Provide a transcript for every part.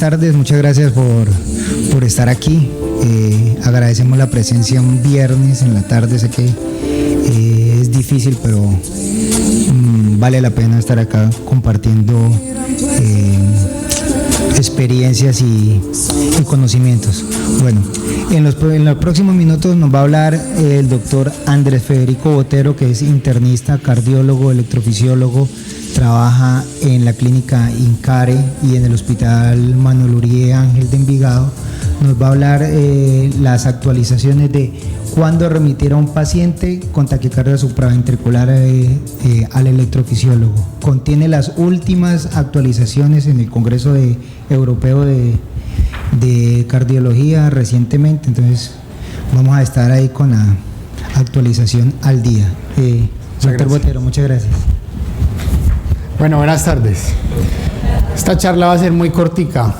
tardes, muchas gracias por estar aquí. Agradecemos la presencia un viernes en la tarde, sé que es difícil, pero vale la pena estar acá compartiendo experiencias y conocimientos. Bueno, en los próximos minutos nos va a hablar el doctor Andrés Federico Botero, que es internista, cardiólogo, electrofisiólogo, trabaja en la clínica INCARE y en el hospital Manuel Uribe Ángel de Envigado. Nos va a hablar las actualizaciones de cuándo remitir a un paciente con taquicardia supraventricular al electrofisiólogo. Contiene las últimas actualizaciones en el Congreso Europeo de Cardiología recientemente, entonces vamos a estar ahí con la actualización al día. Doctor Botero, muchas gracias. Bueno, buenas tardes. Esta charla va a ser muy cortica.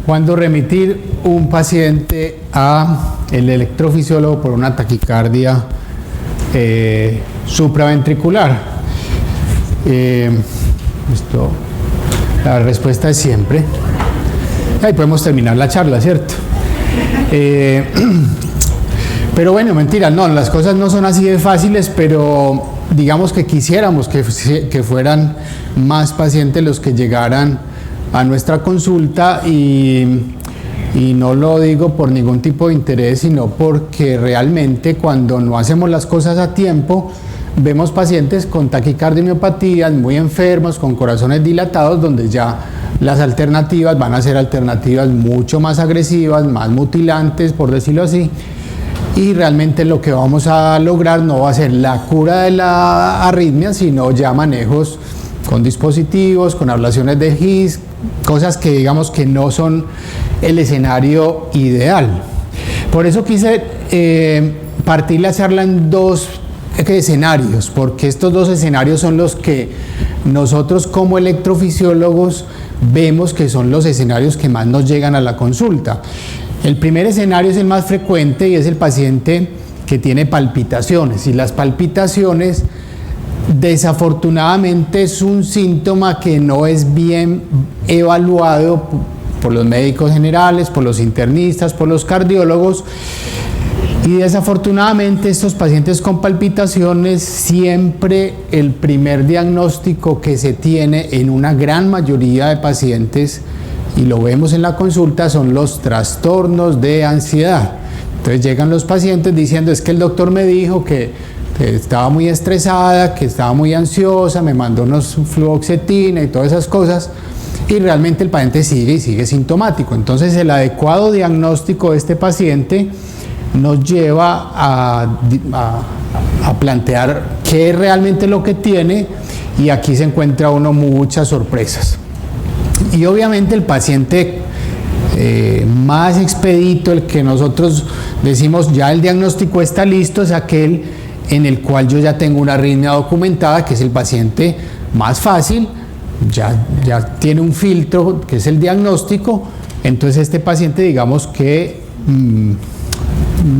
¿Cuándo remitir un paciente a el electrofisiólogo por una taquicardia supraventricular? La respuesta es siempre. Ahí podemos terminar la charla, ¿cierto? Pero bueno, mentira, no, las cosas no son así de fáciles, pero digamos que quisiéramos que fueran más pacientes los que llegaran a nuestra consulta y no lo digo por ningún tipo de interés, sino porque realmente cuando no hacemos las cosas a tiempo, vemos pacientes con taquicardiomiopatía, muy enfermos, con corazones dilatados, donde ya las alternativas van a ser alternativas mucho más agresivas, más mutilantes, por decirlo así, y realmente lo que vamos a lograr no va a ser la cura de la arritmia, sino ya manejos con dispositivos, con ablaciones de His, cosas que digamos que no son el escenario ideal. Por eso quise partir la charla en dos escenarios, porque estos dos escenarios son los que nosotros como electrofisiólogos vemos que son los escenarios que más nos llegan a la consulta. El primer escenario es el más frecuente y es el paciente que tiene palpitaciones, y las palpitaciones desafortunadamente es un síntoma que no es bien evaluado por los médicos generales, por los internistas, por los cardiólogos, y desafortunadamente estos pacientes con palpitaciones siempre el primer diagnóstico que se tiene en una gran mayoría de pacientes, y lo vemos en la consulta, son los trastornos de ansiedad. Entonces llegan los pacientes diciendo: es que el doctor me dijo que estaba muy estresada, que estaba muy ansiosa, me mandó unos fluoxetina y todas esas cosas, y realmente el paciente sigue sintomático. Entonces el adecuado diagnóstico de este paciente nos lleva a plantear qué es realmente lo que tiene, y aquí se encuentra uno muchas sorpresas. Y obviamente el paciente más expedito, el que nosotros decimos ya el diagnóstico está listo, es aquel en el cual yo ya tengo una arritmia documentada, que es el paciente más fácil, ya tiene un filtro que es el diagnóstico. Entonces este paciente digamos que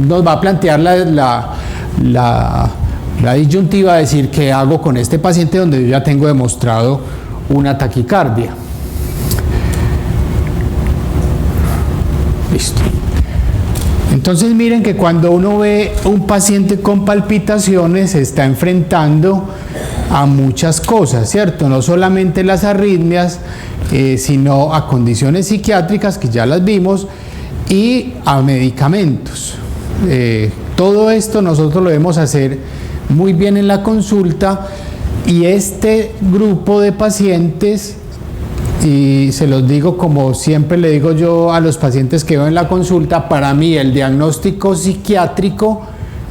nos va a plantear la disyuntiva de decir qué hago con este paciente donde yo ya tengo demostrado una taquicardia. Listo. Entonces miren que cuando uno ve un paciente con palpitaciones se está enfrentando a muchas cosas, ¿cierto? No solamente las arritmias, sino a condiciones psiquiátricas que ya las vimos y a medicamentos. Todo esto nosotros lo debemos hacer muy bien en la consulta, y este grupo de pacientes, y se los digo como siempre le digo yo a los pacientes que veo en la consulta, para mí el diagnóstico psiquiátrico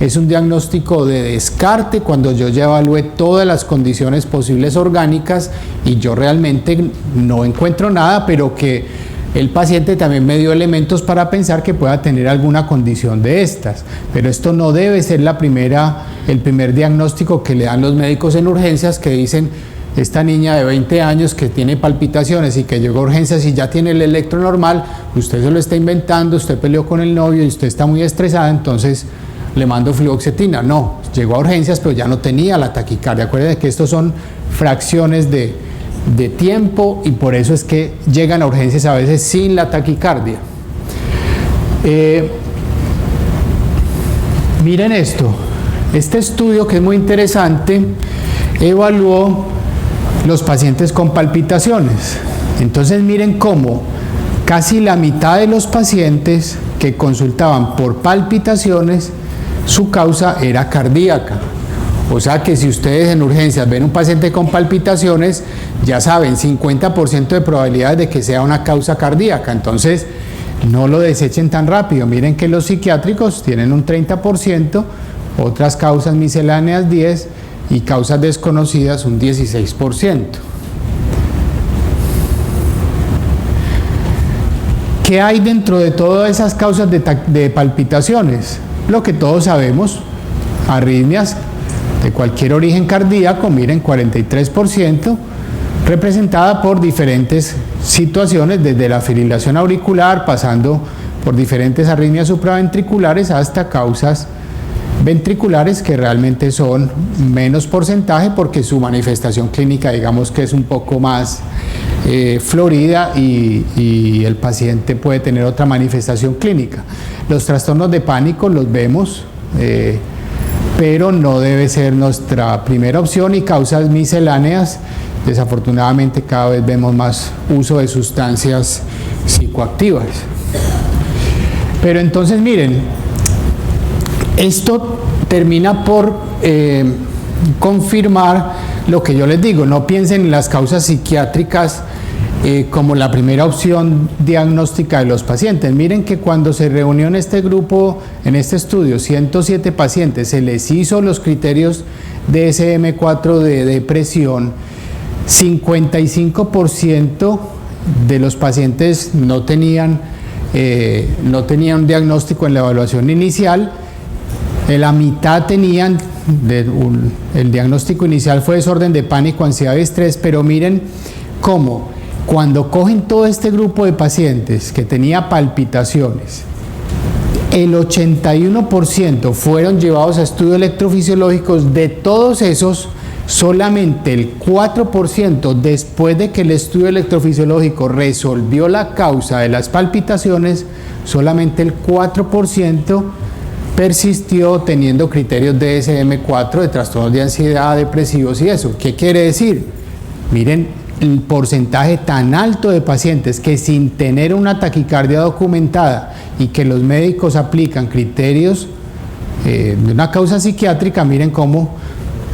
es un diagnóstico de descarte cuando yo ya evalué todas las condiciones posibles orgánicas y yo realmente no encuentro nada, pero que el paciente también me dio elementos para pensar que pueda tener alguna condición de estas. Pero esto no debe ser el primer diagnóstico que le dan los médicos en urgencias, que dicen: esta niña de 20 años que tiene palpitaciones y que llegó a urgencias y ya tiene el electro normal, usted se lo está inventando, usted peleó con el novio y usted está muy estresada, entonces le mando fluoxetina. No, llegó a urgencias pero ya no tenía la taquicardia. Acuérdense que estos son fracciones de de tiempo y por eso es que llegan a urgencias a veces sin la taquicardia. Miren esto, este estudio que es muy interesante evaluó los pacientes con palpitaciones. Entonces miren cómo casi la mitad de los pacientes que consultaban por palpitaciones, su causa era cardíaca. O sea que si ustedes en urgencias ven un paciente con palpitaciones, ya saben, 50% de probabilidades de que sea una causa cardíaca. Entonces, no lo desechen tan rápido. Miren que los psiquiátricos tienen un 30%, otras causas misceláneas 10% y causas desconocidas un 16%. ¿Qué hay dentro de todas esas causas de palpitaciones? Lo que todos sabemos, arritmias de cualquier origen cardíaco, miren, 43%, representada por diferentes situaciones, desde la fibrilación auricular, pasando por diferentes arritmias supraventriculares hasta causas ventriculares que realmente son menos porcentaje porque su manifestación clínica digamos que es un poco más florida y el paciente puede tener otra manifestación clínica. Los trastornos de pánico los vemos, pero no debe ser nuestra primera opción, y causas misceláneas, desafortunadamente cada vez vemos más uso de sustancias psicoactivas. Pero entonces miren, esto termina por confirmar lo que yo les digo, no piensen en las causas psiquiátricas como la primera opción diagnóstica de los pacientes. Miren que cuando se reunió en este grupo, en este estudio, 107 pacientes, se les hizo los criterios de DSM-4 de depresión, 55% de los pacientes no tenían un diagnóstico en la evaluación inicial, la mitad tenían, el diagnóstico inicial fue desorden de pánico, ansiedad y estrés, pero miren cómo cuando cogen todo este grupo de pacientes que tenía palpitaciones, el 81% fueron llevados a estudios electrofisiológicos. De todos esos, solamente el 4%, después de que el estudio electrofisiológico resolvió la causa de las palpitaciones, solamente el 4% persistió teniendo criterios de DSM-4 de trastornos de ansiedad, depresivos y eso. ¿Qué quiere decir? Miren el porcentaje tan alto de pacientes que sin tener una taquicardia documentada y que los médicos aplican criterios de una causa psiquiátrica, miren cómo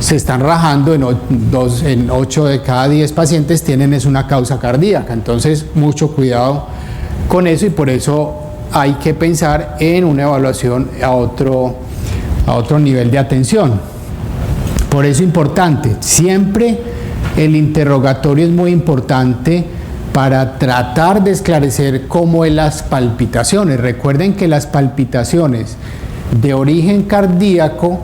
se están rajando, en 8 de cada 10 pacientes tienen una causa cardíaca. Entonces mucho cuidado con eso, y por eso hay que pensar en una evaluación a otro nivel de atención. Por eso es importante, siempre el interrogatorio es muy importante para tratar de esclarecer cómo es las palpitaciones. Recuerden que las palpitaciones de origen cardíaco,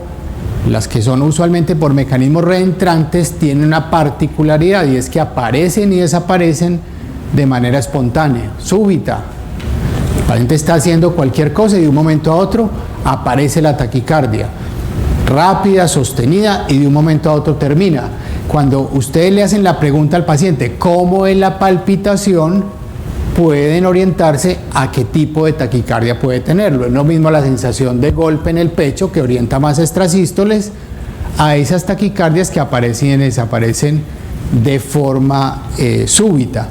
las que son usualmente por mecanismos reentrantes, tienen una particularidad, y es que aparecen y desaparecen de manera espontánea, súbita. El paciente está haciendo cualquier cosa y de un momento a otro aparece la taquicardia, rápida, sostenida, y de un momento a otro termina. Cuando ustedes le hacen la pregunta al paciente, ¿cómo es la palpitación?, pueden orientarse a qué tipo de taquicardia puede tenerlo. Es lo mismo la sensación de golpe en el pecho, que orienta más a extrasístoles, a esas taquicardias que aparecen y desaparecen de forma súbita.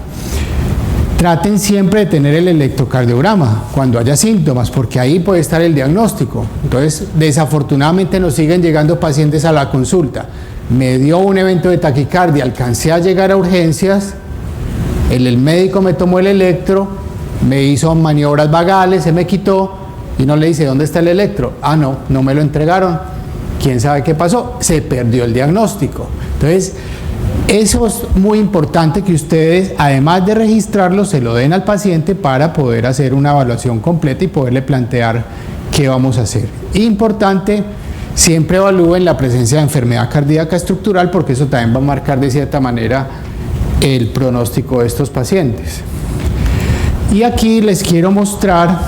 Traten siempre de tener el electrocardiograma cuando haya síntomas, porque ahí puede estar el diagnóstico. Entonces, desafortunadamente nos siguen llegando pacientes a la consulta. Me dio un evento de taquicardia, alcancé a llegar a urgencias, el médico me tomó el electro, me hizo maniobras vagales, se me quitó, y no le dice ¿dónde está el electro? Ah, no me lo entregaron. ¿Quién sabe qué pasó? Se perdió el diagnóstico. Entonces, eso es muy importante que ustedes, además de registrarlo, se lo den al paciente para poder hacer una evaluación completa y poderle plantear qué vamos a hacer. Importante, siempre evalúen la presencia de enfermedad cardíaca estructural, porque eso también va a marcar de cierta manera el pronóstico de estos pacientes. Y aquí les quiero mostrar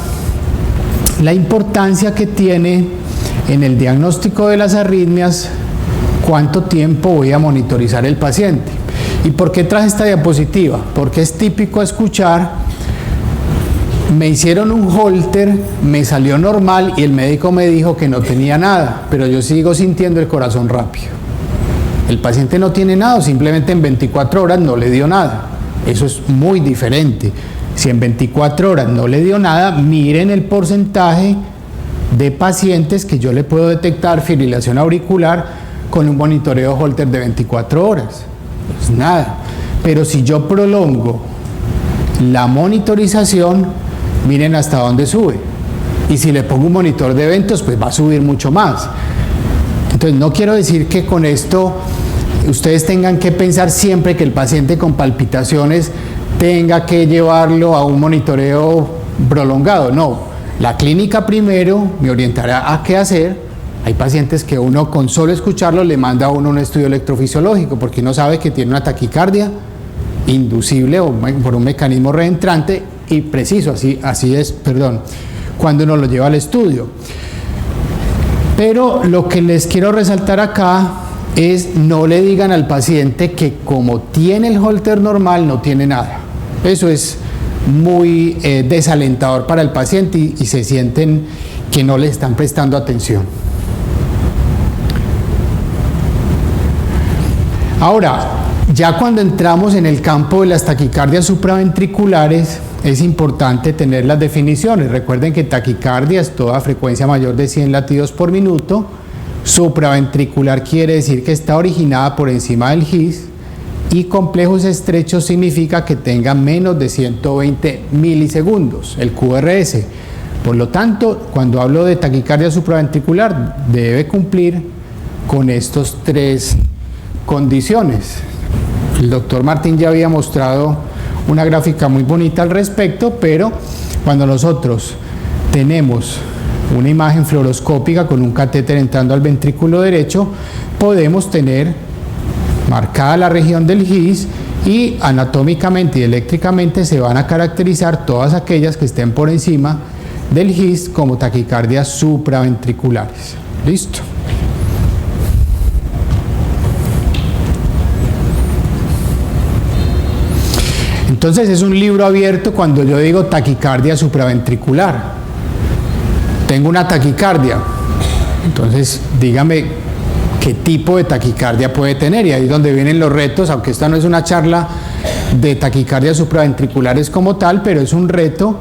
la importancia que tiene en el diagnóstico de las arritmias cuánto tiempo voy a monitorizar el paciente. ¿Y por qué traje esta diapositiva? Porque es típico escuchar: me hicieron un holter, me salió normal y el médico me dijo que no tenía nada, pero yo sigo sintiendo el corazón rápido. El paciente no tiene nada, simplemente en 24 horas no le dio nada. Eso es muy diferente. Si en 24 horas no le dio nada, miren el porcentaje de pacientes que yo le puedo detectar fibrilación auricular con un monitoreo holter de 24 horas. Pues nada. Pero si yo prolongo la monitorización, miren hasta dónde sube. Y si le pongo un monitor de eventos, pues va a subir mucho más. Entonces, no quiero decir que con esto ustedes tengan que pensar siempre que el paciente con palpitaciones tenga que llevarlo a un monitoreo prolongado. No, la clínica primero me orientará a qué hacer. Hay pacientes que uno con solo escucharlo le manda a uno un estudio electrofisiológico porque uno sabe que tiene una taquicardia inducible o por un mecanismo reentrante y preciso, así es, cuando uno lo lleva al estudio. Pero lo que les quiero resaltar acá es: no le digan al paciente que como tiene el holter normal no tiene nada. Eso es muy desalentador para el paciente y se sienten que no le están prestando atención. Ahora, ya cuando entramos en el campo de las taquicardias supraventriculares, es importante tener las definiciones. Recuerden que taquicardia es toda frecuencia mayor de 100 latidos por minuto. Supraventricular quiere decir que está originada por encima del GIS, y complejos estrechos significa que tenga menos de 120 milisegundos, el QRS. Por lo tanto, cuando hablo de taquicardia supraventricular, debe cumplir con estos tres condiciones. El doctor Martín ya había mostrado una gráfica muy bonita al respecto, pero cuando nosotros tenemos una imagen fluoroscópica con un catéter entrando al ventrículo derecho, podemos tener marcada la región del GIS y anatómicamente y eléctricamente se van a caracterizar todas aquellas que estén por encima del GIS como taquicardias supraventriculares. Listo. Entonces es un libro abierto cuando yo digo taquicardia supraventricular. Tengo una taquicardia, entonces dígame qué tipo de taquicardia puede tener, y ahí es donde vienen los retos, aunque esta no es una charla de taquicardias supraventriculares como tal, pero es un reto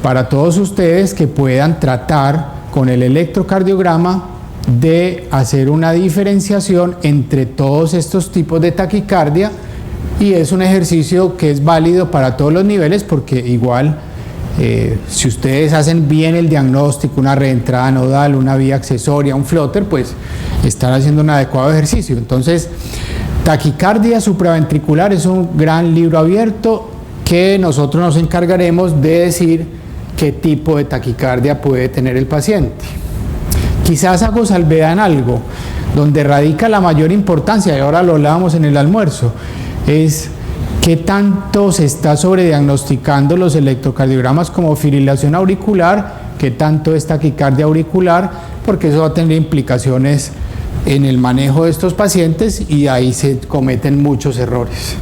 para todos ustedes que puedan tratar con el electrocardiograma de hacer una diferenciación entre todos estos tipos de taquicardia, y es un ejercicio que es válido para todos los niveles porque igual si ustedes hacen bien el diagnóstico, una reentrada nodal, una vía accesoria, un flutter, pues están haciendo un adecuado ejercicio. Entonces, taquicardia supraventricular es un gran libro abierto que nosotros nos encargaremos de decir qué tipo de taquicardia puede tener el paciente. Quizás hago salvedad en algo, donde radica la mayor importancia, y ahora lo hablábamos en el almuerzo, es qué tanto se está sobrediagnosticando los electrocardiogramas como fibrilación auricular, qué tanto es taquicardia auricular, porque eso va a tener implicaciones en el manejo de estos pacientes y ahí se cometen muchos errores.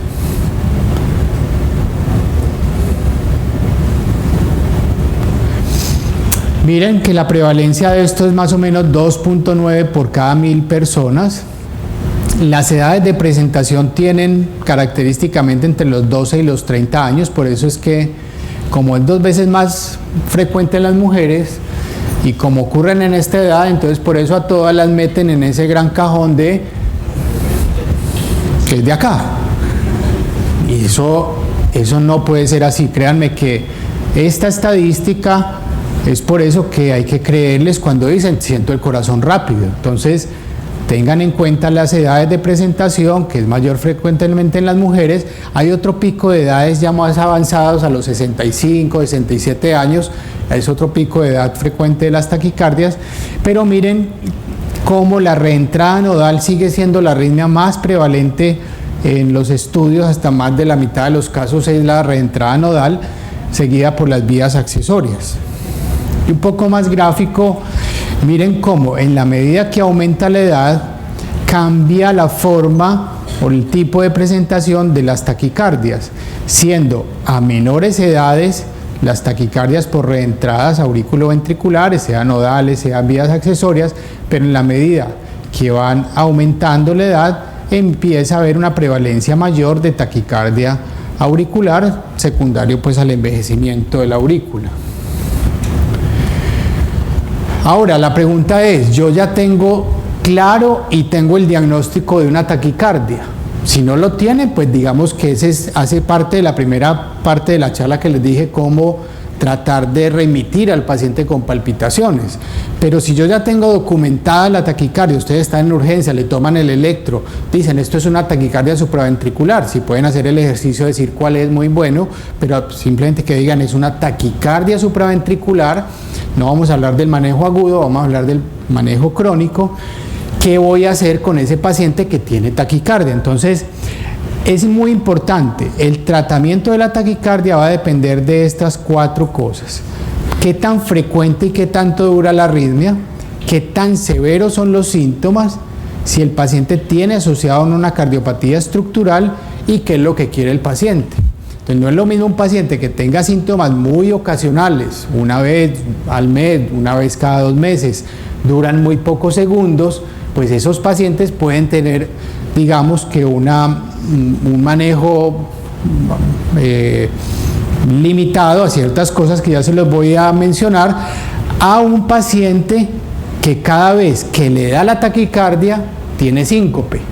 Miren que la prevalencia de esto es más o menos 2.9 por cada 1000 personas. Las edades de presentación tienen característicamente entre los 12 y los 30 años, por eso es que como es 2 veces más frecuente en las mujeres y como ocurren en esta edad, entonces por eso a todas las meten en ese gran cajón de que es de acá. Y eso no puede ser así. Créanme que esta estadística es por eso que hay que creerles cuando dicen siento el corazón rápido. Entonces tengan en cuenta las edades de presentación, que es mayor frecuentemente en las mujeres. Hay otro pico de edades ya más avanzados a los 65, 67 años, es otro pico de edad frecuente de las taquicardias, pero miren cómo la reentrada nodal sigue siendo la arritmia más prevalente en los estudios, hasta más de la mitad de los casos es la reentrada nodal, seguida por las vías accesorias. Y un poco más gráfico, miren cómo en la medida que aumenta la edad, cambia la forma o el tipo de presentación de las taquicardias, siendo a menores edades las taquicardias por reentradas auriculoventriculares, sean nodales, sean vías accesorias, pero en la medida que van aumentando la edad, empieza a haber una prevalencia mayor de taquicardia auricular, secundario pues al envejecimiento de la aurícula. Ahora, la pregunta es, yo ya tengo claro y tengo el diagnóstico de una taquicardia. Si no lo tiene, pues digamos que ese hace parte de la primera parte de la charla que les dije, cómo tratar de remitir al paciente con palpitaciones. Pero si yo ya tengo documentada la taquicardia, ustedes están en urgencia, le toman el electro, dicen esto es una taquicardia supraventricular, si pueden hacer el ejercicio de decir cuál es, muy bueno, pero simplemente que digan es una taquicardia supraventricular, no vamos a hablar del manejo agudo, vamos a hablar del manejo crónico. ¿Qué voy a hacer con ese paciente que tiene taquicardia? Entonces, es muy importante, el tratamiento de la taquicardia va a depender de estas 4 cosas. ¿Qué tan frecuente y qué tanto dura la arritmia? ¿Qué tan severos son los síntomas? Si el paciente tiene asociado una cardiopatía estructural y qué es lo que quiere el paciente. Entonces, no es lo mismo un paciente que tenga síntomas muy ocasionales, una vez al mes, una vez cada 2 meses, duran muy pocos segundos, pues esos pacientes pueden tener, digamos que un manejo limitado a ciertas cosas que ya se los voy a mencionar, a un paciente que cada vez que le da la taquicardia tiene síncope,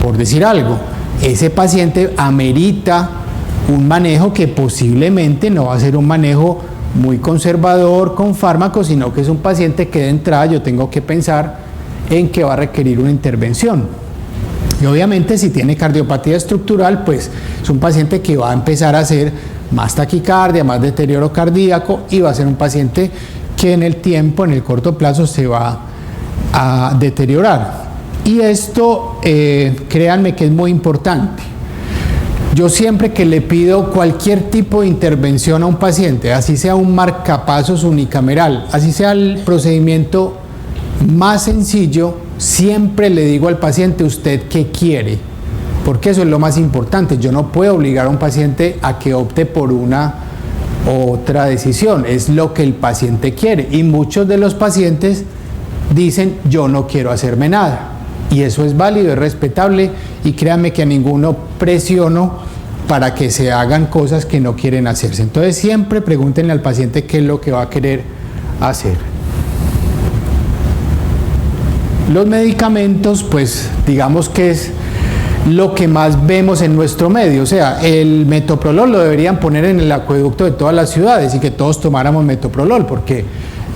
por decir algo. Ese paciente amerita un manejo que posiblemente no va a ser un manejo muy conservador con fármacos, sino que es un paciente que de entrada yo tengo que pensar en que va a requerir una intervención. Y obviamente si tiene cardiopatía estructural, pues es un paciente que va a empezar a hacer más taquicardia, más deterioro cardíaco, y va a ser un paciente que en el tiempo, en el corto plazo, se va a deteriorar. Y esto, créanme que es muy importante. Yo siempre que le pido cualquier tipo de intervención a un paciente, así sea un marcapasos unicameral, así sea el procedimiento más sencillo, siempre le digo al paciente, ¿usted qué quiere? Porque eso es lo más importante. Yo no puedo obligar a un paciente a que opte por una u otra decisión, es lo que el paciente quiere. Y muchos de los pacientes dicen, yo no quiero hacerme nada. Y eso es válido, es respetable, y créanme que a ninguno presiono para que se hagan cosas que no quieren hacerse. Entonces siempre pregúntenle al paciente qué es lo que va a querer hacer. Los medicamentos, pues digamos que es lo que más vemos en nuestro medio. O sea, el metoprolol lo deberían poner en el acueducto de todas las ciudades y que todos tomáramos metoprolol, porque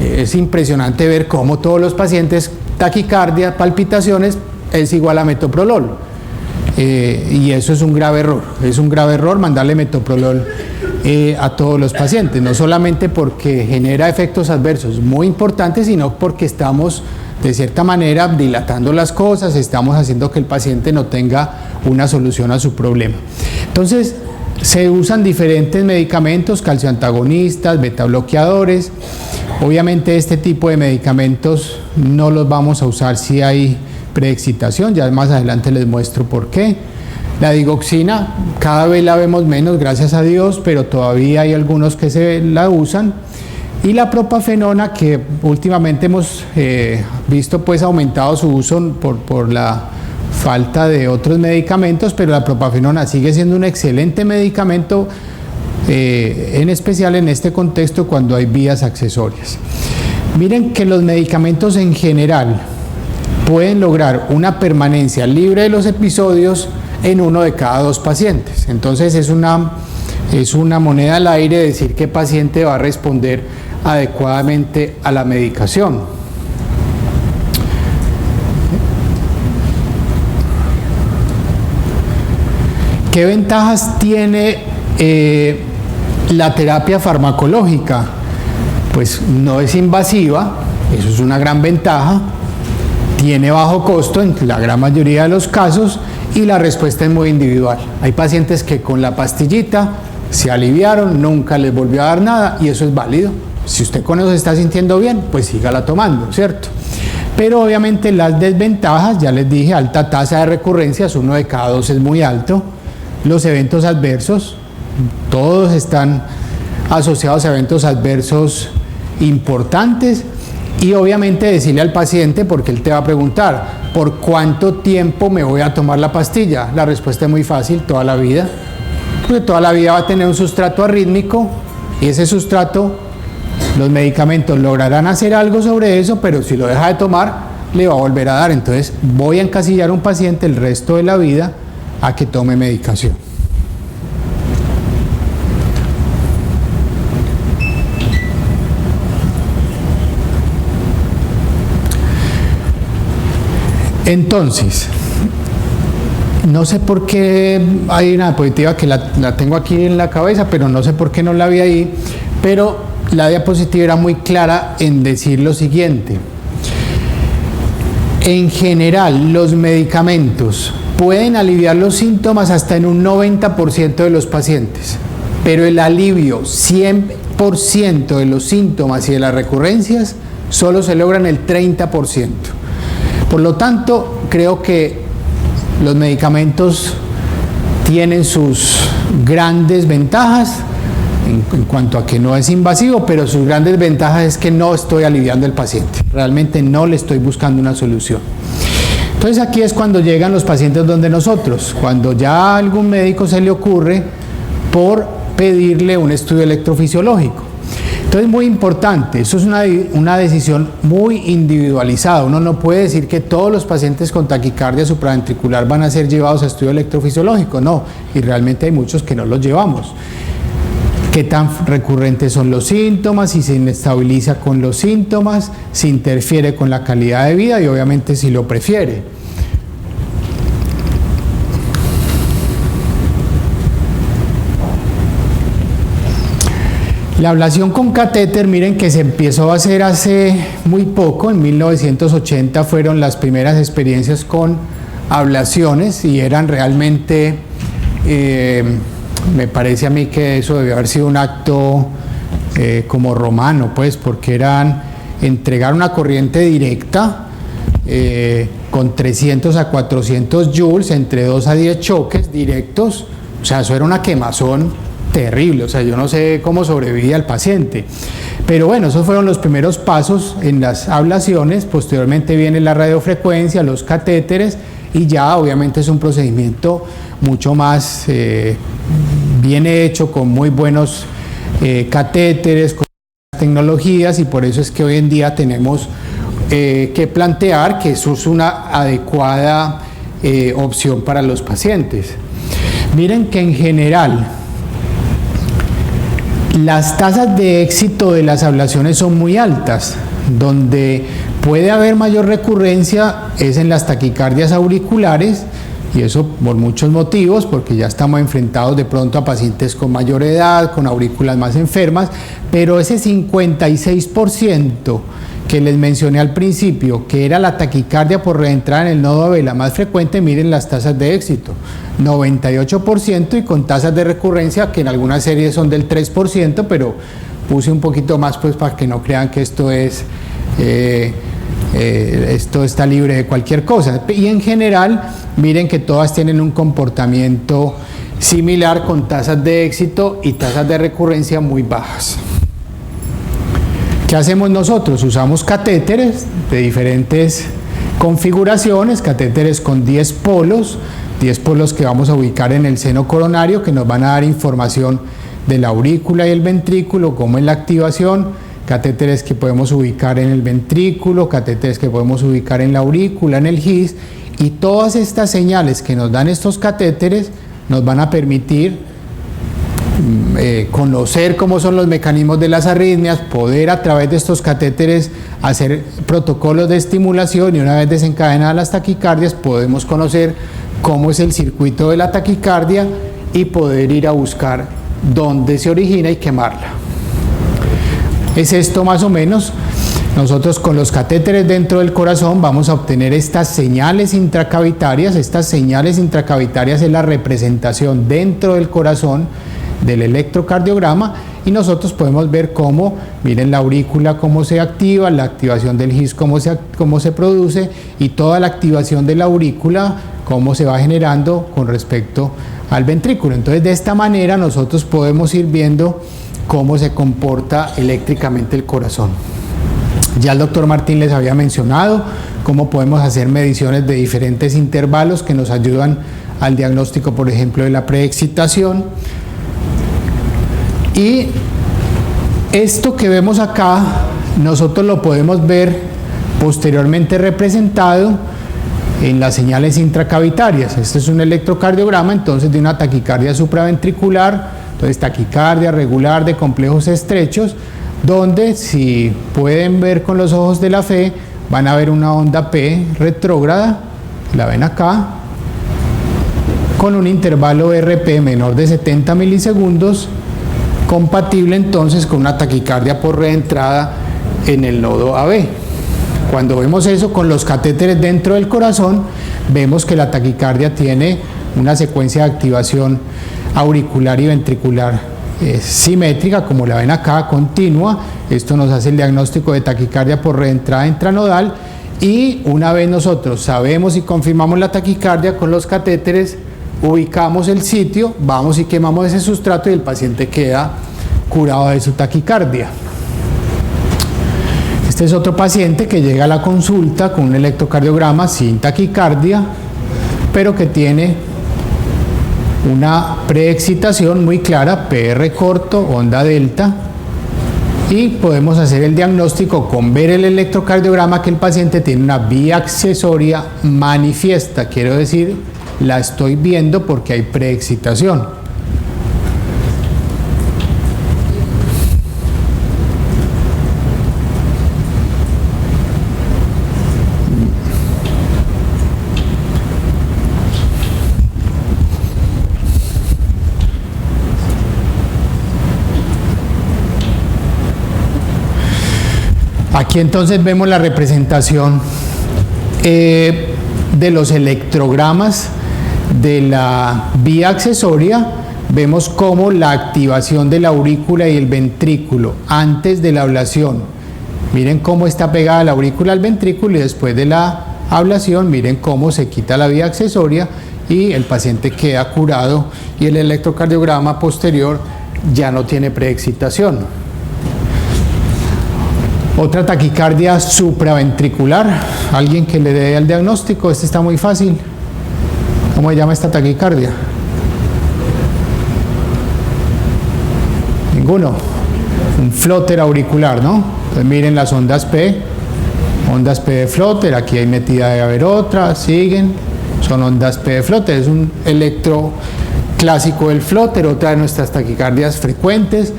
es impresionante ver cómo todos los pacientes, taquicardia, palpitaciones, es igual a metoprolol. Y eso es un grave error mandarle metoprolol a todos los pacientes, no solamente porque genera efectos adversos muy importantes, sino porque estamos de cierta manera dilatando las cosas, estamos haciendo que el paciente no tenga una solución a su problema. Entonces, se usan diferentes medicamentos, calcioantagonistas, betabloqueadores. Obviamente este tipo de medicamentos no los vamos a usar si hay preexcitación, ya más adelante les muestro por qué. La digoxina cada vez la vemos menos, gracias a Dios, pero todavía hay algunos que se la usan. Y la propafenona, que últimamente hemos visto pues aumentado su uso por la falta de otros medicamentos, pero la propafenona sigue siendo un excelente medicamento, en especial en este contexto cuando hay vías accesorias. Miren que los medicamentos en general pueden lograr una permanencia libre de los episodios en 1 de cada 2 pacientes. Entonces es una moneda al aire decir qué paciente va a responder adecuadamente a la medicación. ¿Qué ventajas tiene la terapia farmacológica? Pues no es invasiva, eso es una gran ventaja, tiene bajo costo en la gran mayoría de los casos y la respuesta es muy individual. Hay pacientes que con la pastillita se aliviaron, nunca les volvió a dar nada y eso es válido. Si usted con eso se está sintiendo bien, pues sígala tomando, ¿cierto? Pero obviamente las desventajas, ya les dije, alta tasa de recurrencias, 1 de cada 2 es muy alto. Los eventos adversos, todos están asociados a eventos adversos importantes. Y obviamente decirle al paciente, porque él te va a preguntar, ¿por cuánto tiempo me voy a tomar la pastilla? La respuesta es muy fácil, toda la vida. Porque toda la vida va a tener un sustrato arrítmico y ese sustrato, los medicamentos lograrán hacer algo sobre eso, pero si lo deja de tomar, le va a volver a dar. Entonces voy a encasillar a un paciente el resto de la vida a que tome medicación. Entonces, no sé por qué hay una diapositiva que la tengo aquí en la cabeza, pero no sé por qué no la vi ahí, pero la diapositiva era muy clara en decir lo siguiente. En general, los medicamentos pueden aliviar los síntomas hasta en un 90% de los pacientes, pero el alivio 100% de los síntomas y de las recurrencias solo se logra en el 30%. Por lo tanto, creo que los medicamentos tienen sus grandes ventajas en cuanto a que no es invasivo, pero sus grandes ventajas es que no estoy aliviando al paciente, realmente no le estoy buscando una solución. Entonces aquí es cuando llegan los pacientes donde nosotros, cuando ya a algún médico se le ocurre por pedirle un estudio electrofisiológico. Entonces, muy importante, eso es una decisión muy individualizada. Uno no puede decir que todos los pacientes con taquicardia supraventricular van a ser llevados a estudio electrofisiológico, no, y realmente hay muchos que no los llevamos. ¿Qué tan recurrentes son los síntomas? Si se inestabiliza con los síntomas, si interfiere con la calidad de vida y obviamente si lo prefiere. La ablación con catéter, miren que se empezó a hacer hace muy poco, en 1980 fueron las primeras experiencias con ablaciones y eran realmente, me parece a mí que eso debió haber sido un acto como romano, pues, porque eran entregar una corriente directa con 300 a 400 joules, entre 2 a 10 choques directos, o sea, eso era una quemazón terrible, o sea, yo no sé cómo sobrevivía el paciente, pero bueno, esos fueron los primeros pasos en las ablaciones. Posteriormente viene la radiofrecuencia, los catéteres y ya obviamente es un procedimiento mucho más bien hecho, con muy buenos catéteres, con tecnologías, y por eso es que hoy en día tenemos que plantear que eso es una adecuada opción para los pacientes. Miren que en general las tasas de éxito de las ablaciones son muy altas. Donde puede haber mayor recurrencia es en las taquicardias auriculares, y eso por muchos motivos, porque ya estamos enfrentados de pronto a pacientes con mayor edad, con aurículas más enfermas, pero ese 56% que les mencioné al principio, que era la taquicardia por reentrada en el nodo de vela más frecuente, miren las tasas de éxito, 98%, y con tasas de recurrencia que en algunas series son del 3%, pero puse un poquito más pues para que no crean que esto es esto está libre de cualquier cosa. Y en general, miren que todas tienen un comportamiento similar, con tasas de éxito y tasas de recurrencia muy bajas. ¿Qué hacemos nosotros? Usamos catéteres de diferentes configuraciones, catéteres con 10 polos que vamos a ubicar en el seno coronario, que nos van a dar información de la aurícula y el ventrículo, cómo es la activación, catéteres que podemos ubicar en el ventrículo, catéteres que podemos ubicar en la aurícula, en el GIS, y todas estas señales que nos dan estos catéteres nos van a permitir conocer cómo son los mecanismos de las arritmias, poder a través de estos catéteres hacer protocolos de estimulación, y una vez desencadenadas las taquicardias podemos conocer cómo es el circuito de la taquicardia y poder ir a buscar dónde se origina y quemarla. Es esto más o menos. Nosotros con los catéteres dentro del corazón vamos a obtener estas señales intracavitarias. Estas señales intracavitarias es la representación dentro del corazón del electrocardiograma, y nosotros podemos ver cómo, miren la aurícula cómo se activa, la activación del GIS cómo se produce, y toda la activación de la aurícula cómo se va generando con respecto al ventrículo. Entonces de esta manera nosotros podemos ir viendo cómo se comporta eléctricamente el corazón. Ya el doctor Martín les había mencionado cómo podemos hacer mediciones de diferentes intervalos que nos ayudan al diagnóstico, por ejemplo, de la preexcitación. Y esto que vemos acá, nosotros lo podemos ver posteriormente representado en las señales intracavitarias. Este es un electrocardiograma entonces de una taquicardia supraventricular, entonces taquicardia regular de complejos estrechos, donde si pueden ver con los ojos de la fe, van a ver una onda P retrógrada, la ven acá, con un intervalo RP menor de 70 milisegundos, compatible entonces con una taquicardia por reentrada en el nodo AB. Cuando vemos eso con los catéteres dentro del corazón, vemos que la taquicardia tiene una secuencia de activación auricular y ventricular simétrica, como la ven acá, continua. Esto nos hace el diagnóstico de taquicardia por reentrada intranodal, y una vez nosotros sabemos y confirmamos la taquicardia con los catéteres, ubicamos el sitio, vamos y quemamos ese sustrato y el paciente queda curado de su taquicardia. Este es otro paciente que llega a la consulta con un electrocardiograma sin taquicardia, pero que tiene una preexcitación muy clara, PR corto, onda delta, y podemos hacer el diagnóstico con ver el electrocardiograma que el paciente tiene una vía accesoria manifiesta, quiero decir, la estoy viendo porque hay preexcitación. Aquí entonces vemos la representación de los electrogramas de la vía accesoria. Vemos cómo la activación de la aurícula y el ventrículo antes de la ablación, miren cómo está pegada la aurícula al ventrículo, y después de la ablación miren cómo se quita la vía accesoria y el paciente queda curado, y el electrocardiograma posterior ya no tiene preexcitación. Otra taquicardia supraventricular, alguien que le dé el diagnóstico. Este está muy fácil. ¿Cómo se llama esta taquicardia? Ninguno. Un flóter auricular, ¿no? Entonces miren las ondas P de flóter, aquí hay metida de haber otra, siguen, son ondas P de flóter, es un electro clásico del flóter, otra de nuestras taquicardias frecuentes.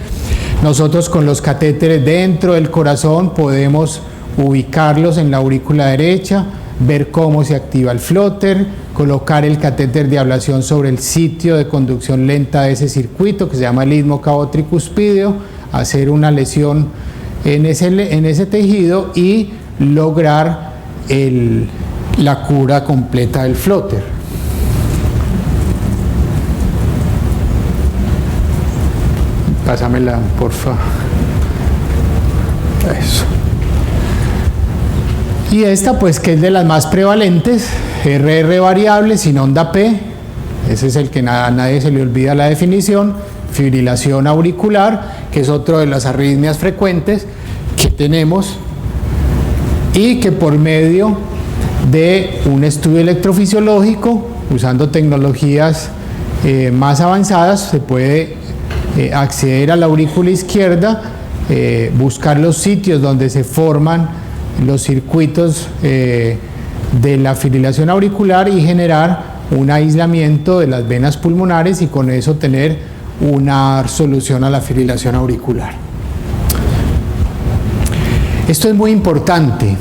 Nosotros con los catéteres dentro del corazón podemos ubicarlos en la aurícula derecha, ver cómo se activa el flóter, colocar el catéter de ablación sobre el sitio de conducción lenta de ese circuito que se llama el istmo cabo-tricuspideo, hacer una lesión en ese tejido y lograr la cura completa del flóter. Pásamela, porfa. Eso. Y esta, pues, que es de las más prevalentes, RR variable sin onda P. Ese es el que a nadie se le olvida la definición. Fibrilación auricular, que es otro de las arritmias frecuentes que tenemos, y que por medio de un estudio electrofisiológico, usando tecnologías más avanzadas, se puede acceder a la aurícula izquierda, buscar los sitios donde se forman los circuitos de la fibrilación auricular y generar un aislamiento de las venas pulmonares, y con eso tener una solución a la fibrilación auricular. Esto es muy importante.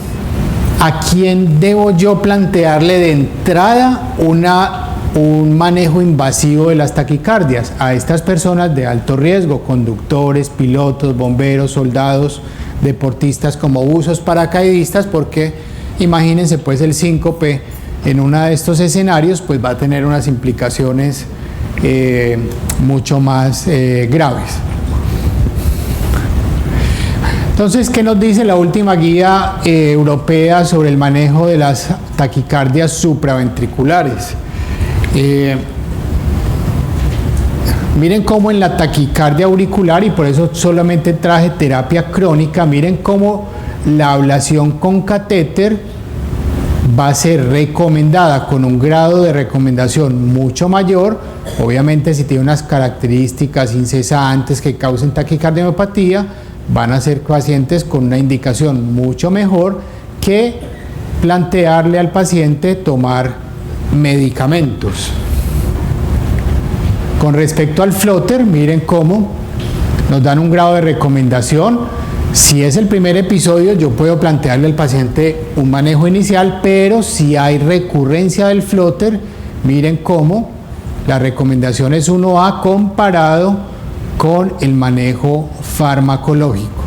¿A quién debo yo plantearle de entrada un manejo invasivo de las taquicardias? A estas personas de alto riesgo, conductores, pilotos, bomberos, soldados, deportistas como buzos, paracaidistas, porque imagínense pues el síncope en uno de estos escenarios pues va a tener unas implicaciones mucho más graves. Entonces, ¿qué nos dice la última guía europea sobre el manejo de las taquicardias supraventriculares? Miren cómo en la taquicardia auricular, y por eso solamente traje terapia crónica, miren cómo la ablación con catéter va a ser recomendada con un grado de recomendación mucho mayor, obviamente si tiene unas características incesantes que causen taquicardiomopatía, van a ser pacientes con una indicación mucho mejor que plantearle al paciente tomar medicamentos. Con respecto al flotter, miren cómo nos dan un grado de recomendación. Si es el primer episodio, yo puedo plantearle al paciente un manejo inicial, pero si hay recurrencia del flotter, miren cómo la recomendación es 1A comparado con el manejo farmacológico.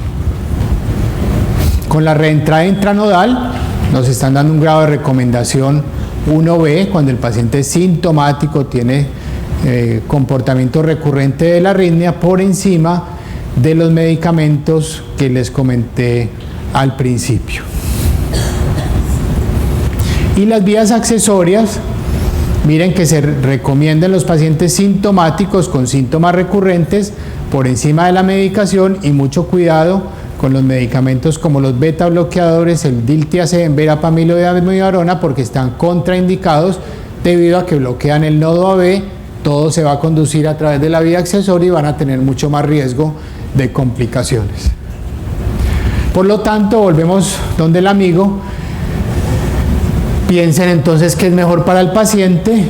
Con la reentrada intranodal nos están dando un grado de recomendación 1B cuando el paciente es sintomático, tiene comportamiento recurrente de la arritmia por encima de los medicamentos que les comenté al principio. Y las vías accesorias, miren que se recomienda en los pacientes sintomáticos con síntomas recurrentes por encima de la medicación, y mucho cuidado con los medicamentos como los beta bloqueadores, el diltiazem, verapamil o amiodarona, porque están contraindicados debido a que bloquean el nodo AB. Todo se va a conducir a través de la vía accesoria y van a tener mucho más riesgo de complicaciones. Por lo tanto, volvemos donde el amigo. Piensen entonces qué es mejor para el paciente,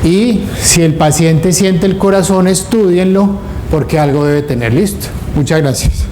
y si el paciente siente el corazón, estúdienlo porque algo debe tener listo. Muchas gracias.